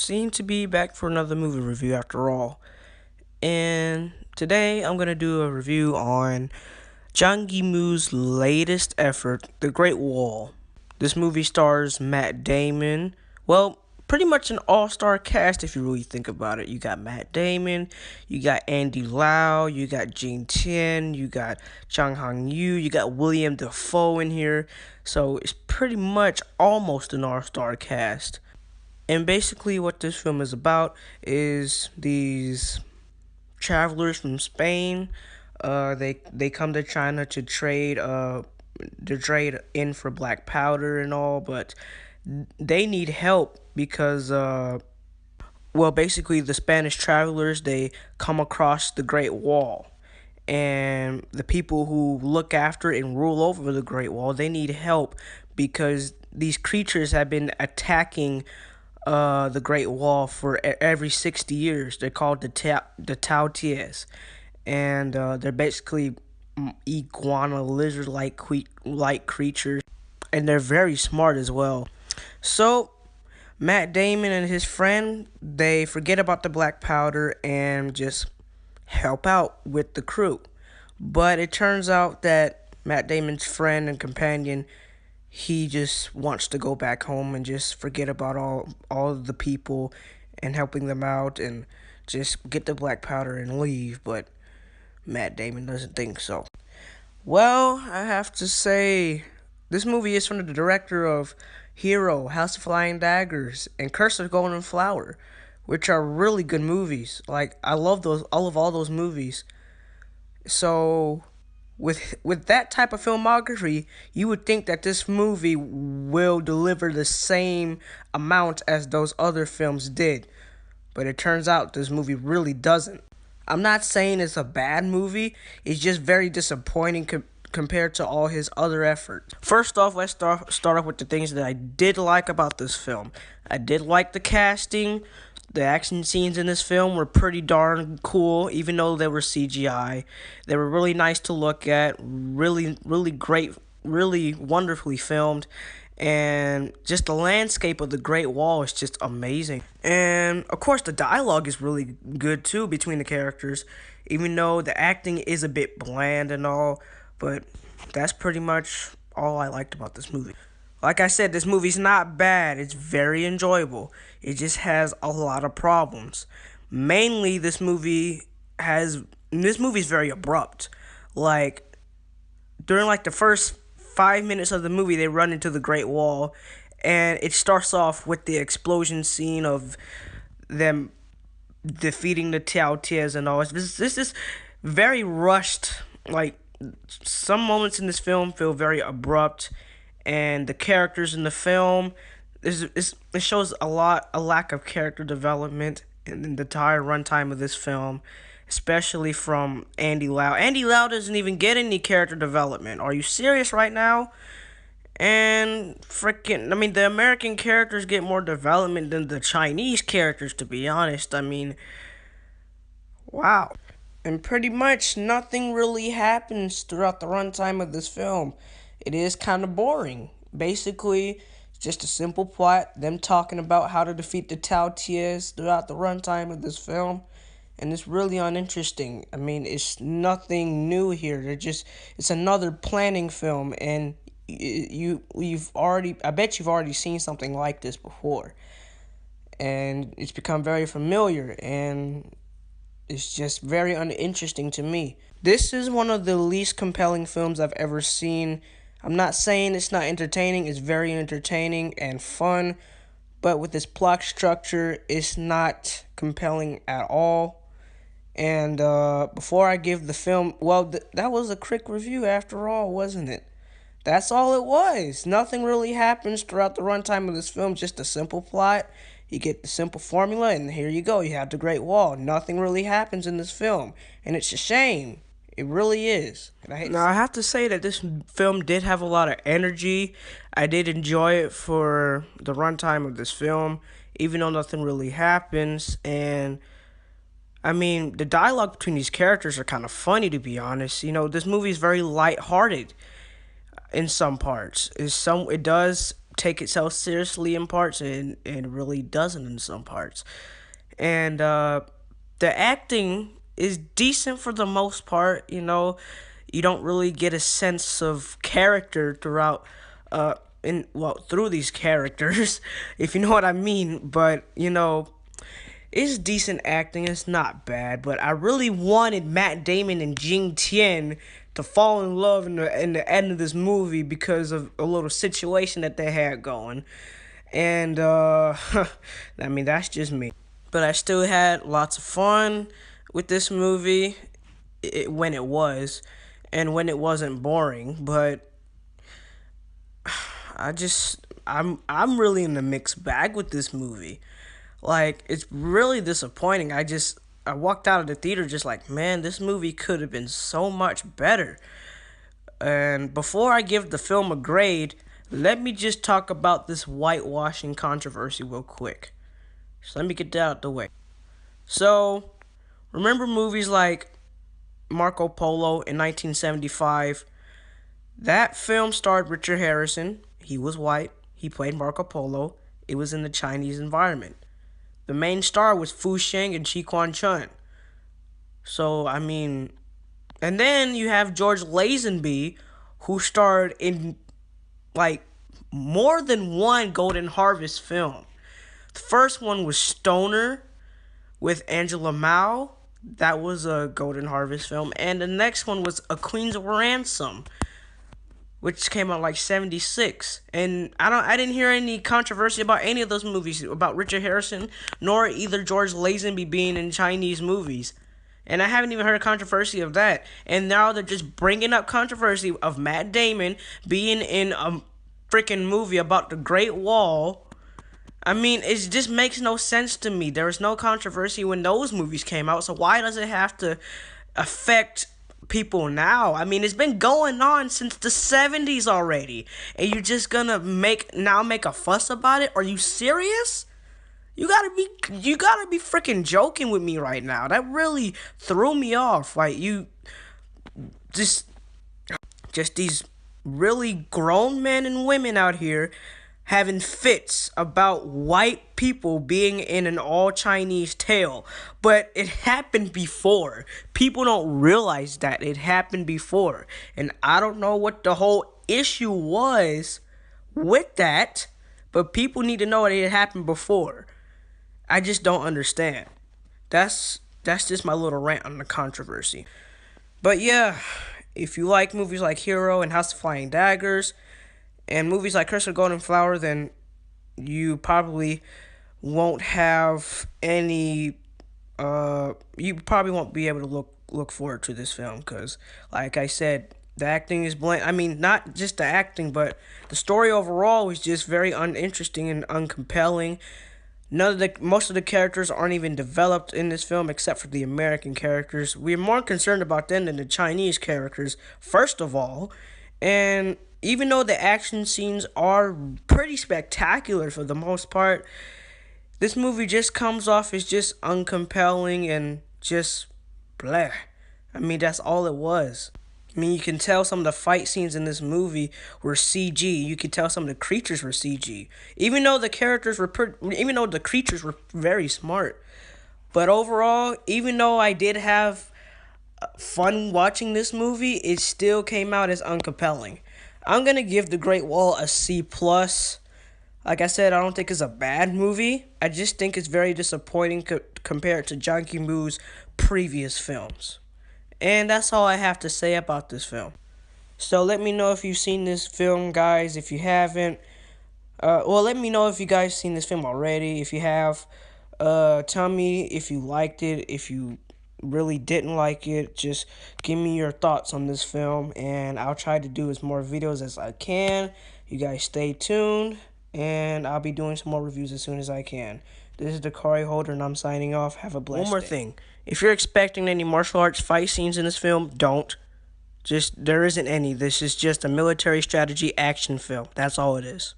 seem to be back for another movie review after all. And today I'm going to do a review on Jang Gi-moo's latest effort, The Great Wall. This movie stars Matt Damon. Well, pretty much an all-star cast if you really think about it. You got Matt Damon, you got Andy Lau, you got Jing Tian, you got Chang Hong Yu, you got William Dafoe in here. So it's pretty much almost an all-star cast. And basically, what this film is about is these travelers from Spain. They come to China to trade in for black powder and all, but they need help because basically the Spanish travelers, they come across the Great Wall, and the people who look after and rule over the Great Wall, they need help because these creatures have been attacking the Great Wall for every 60 years. They're called the Tao Ties, and they're basically iguana lizard-like creatures, and they're very smart as well. So Matt Damon and his friend, they forget about the black powder and just help out with the crew. But it turns out that Matt Damon's friend and companion, he just wants to go back home and just forget about all of the people and helping them out and just get the black powder and leave. But Matt Damon doesn't think so. Well, I have to say, this movie is from the director of Hero, House of Flying Daggers, and Curse of Golden Flower, which are really good movies. Like, I love all those movies. So with that type of filmography, you would think that this movie will deliver the same amount as those other films did. But it turns out this movie really doesn't. I'm not saying it's a bad movie. It's just very disappointing compared to all his other efforts. First off, let's start off with the things that I did like about this film. I did like the casting. The action scenes in this film were pretty darn cool, even though they were CGI. They were really nice to look at, really, really great, really wonderfully filmed, and just the landscape of the Great Wall is just amazing. And, of course, the dialogue is really good, too, between the characters, even though the acting is a bit bland and all, but that's pretty much all I liked about this movie. Like I said, this movie's not bad. It's very enjoyable. It just has a lot of problems. Mainly, this movie is very abrupt. Like, during like the first 5 minutes of the movie, they run into the Great Wall, and it starts off with the explosion scene of them defeating the Tao Ties and all. This is very rushed. Like, some moments in this film feel very abrupt, and the characters in the film, it shows a lack of character development in the entire runtime of this film, especially from Andy Lau. Andy Lau doesn't even get any character development. Are you serious right now? And the American characters get more development than the Chinese characters, to be honest. Wow. And pretty much nothing really happens throughout the runtime of this film. It is kind of boring. Basically, it's just a simple plot, them talking about how to defeat the Tao Ties throughout the runtime of this film, and it's really uninteresting. It's nothing new here. It's another planning film, and I bet you've already seen something like this before, and it's become very familiar, and it's just very uninteresting to me. This is one of the least compelling films I've ever seen. I'm not saying it's not entertaining. It's very entertaining and fun, but with this plot structure, it's not compelling at all. And before I give the film, that was a quick review after all, wasn't it? That's all it was. Nothing really happens throughout the runtime of this film, just a simple plot. You get the simple formula, and here you go. You have the Great Wall. Nothing really happens in this film, and it's a shame. It really is. Now, I have to say that this film did have a lot of energy. I did enjoy it for the runtime of this film, even though nothing really happens. And, the dialogue between these characters are kind of funny, to be honest. This movie is very lighthearted in some parts. It does take itself seriously in parts, and it really doesn't in some parts. And the acting is decent for the most part. You don't really get a sense of character throughout through these characters, if you know what I mean. But it's decent acting. It's not bad. But I really wanted Matt Damon and Jing Tian to fall in love in the end of this movie because of a little situation that they had going. And I mean, that's just me. But I still had lots of fun with this movie when it was, and when it wasn't boring. But I'm really in the mixed bag with this movie. Like, it's really disappointing. I walked out of the theater just like, man, this movie could have been so much better. And before I give the film a grade, let me just talk about this whitewashing controversy real quick. So let me get that out the way. So, remember movies like Marco Polo in 1975? That film starred Richard Harrison. He was white. He played Marco Polo. It was in the Chinese environment. The main star was Fu Sheng and Chi Quan Chun. So, I mean, and then you have George Lazenby, who starred in like more than one Golden Harvest film. The first one was Stoner with Angela Mao. That was a Golden Harvest film. And the next one was A Queen's Ransom, which came out like 76. And I didn't hear any controversy about any of those movies, about Richard Harrison, nor either George Lazenby being in Chinese movies. And I haven't even heard a controversy of that. And now they're just bringing up controversy of Matt Damon being in a freaking movie about the Great Wall. I mean, it just makes no sense to me. There was no controversy when those movies came out, so why does it have to affect people now? I mean, it's been going on since the 70s already, and you're just gonna make a fuss about it? Are you serious? You gotta be freaking joking with me right now. That really threw me off. Like, you just these really grown men and women out here having fits about white people being in an all-Chinese tale. But it happened before. People don't realize that it happened before. And I don't know what the whole issue was with that, but people need to know that it happened before. I just don't understand. That's just my little rant on the controversy. But yeah, if you like movies like Hero and House of Flying Daggers, and movies like Curse of Golden Flower, then you probably won't have any. You probably won't be able to look forward to this film because, like I said, the acting is bland. I mean, not just the acting, but the story overall was just very uninteresting and uncompelling. Most of the characters aren't even developed in this film except for the American characters. We're more concerned about them than the Chinese characters, first of all, and even though the action scenes are pretty spectacular for the most part, this movie just comes off as just uncompelling and just blah. I mean, that's all it was. I mean, you can tell some of the fight scenes in this movie were CG. You can tell some of the creatures were CG. Even though the creatures were very smart. But overall, even though I did have fun watching this movie, it still came out as uncompelling. I'm going to give The Great Wall a C+. Like I said, I don't think it's a bad movie. I just think it's very disappointing compared to Zhang Yimou's previous films. And that's all I have to say about this film. So let me know if you've seen this film, guys. If you haven't, let me know if you guys seen this film already. If you have, tell me if you liked it. If you really didn't like it, just give me your thoughts on this film, and I'll try to do as more videos as I can. You guys stay tuned, and I'll be doing some more reviews as soon as I can. This is the Dakari Holder, and I'm signing off. Have a blessed day. One more thing. If you're expecting any martial arts fight scenes in this film, don't. There isn't any. This is just a military strategy action film. That's all it is.